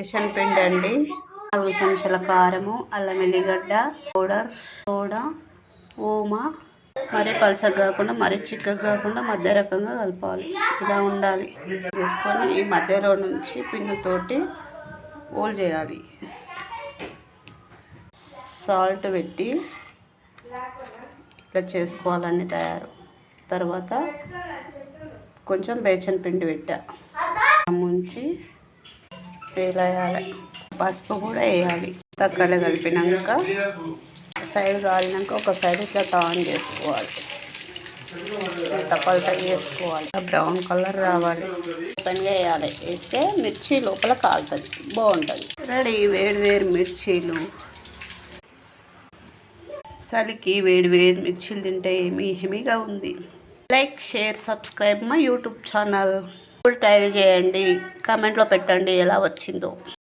బేసన్ పిండి అండి, 4 చెంచాల కారము, అల్లం వెల్లిగడ్డ పౌడర్, సోడా, ఓమా. మరీ పలసగా కాకుండా మరీ చిక్కగా కాకుండా మధ్య రకంగా కలపాలి. ఇలా ఉండాలి. వేసుకొని ఈ మధ్యలో నుంచి పిన్నుతోటి హోల్ చేయాలి. సాల్ట్ పెట్టి ఇట్లా చేసుకోవాలండి తయారు. తర్వాత కొంచెం బేసన్ పిండి పెట్టా, ముంచి వేయాలి. పసుపు కూడా వేయాలి. తక్కలు కలిపినాక సైడ్ కాలినాక ఒక సైడ్ ఇట్లా టర్న్ చేసుకోవాలి. తప్పలతో వేసుకోవాలి. బ్రౌన్ కలర్ రావాలి. ఓపెన్గా వేయాలి. వేస్తే మిర్చి లోపల కాలుతుంది, బాగుంటుంది. రెడీ. వేడి వేడి మిర్చీలు. చలికి వేడి వేడి మిర్చీలు తింటే ఏమీ హెమీగా ఉంది. Like, share, subscribe my YouTube channel. Try చేయండి, కామెంట్లో పెట్టండి ఎలా వచ్చిందో.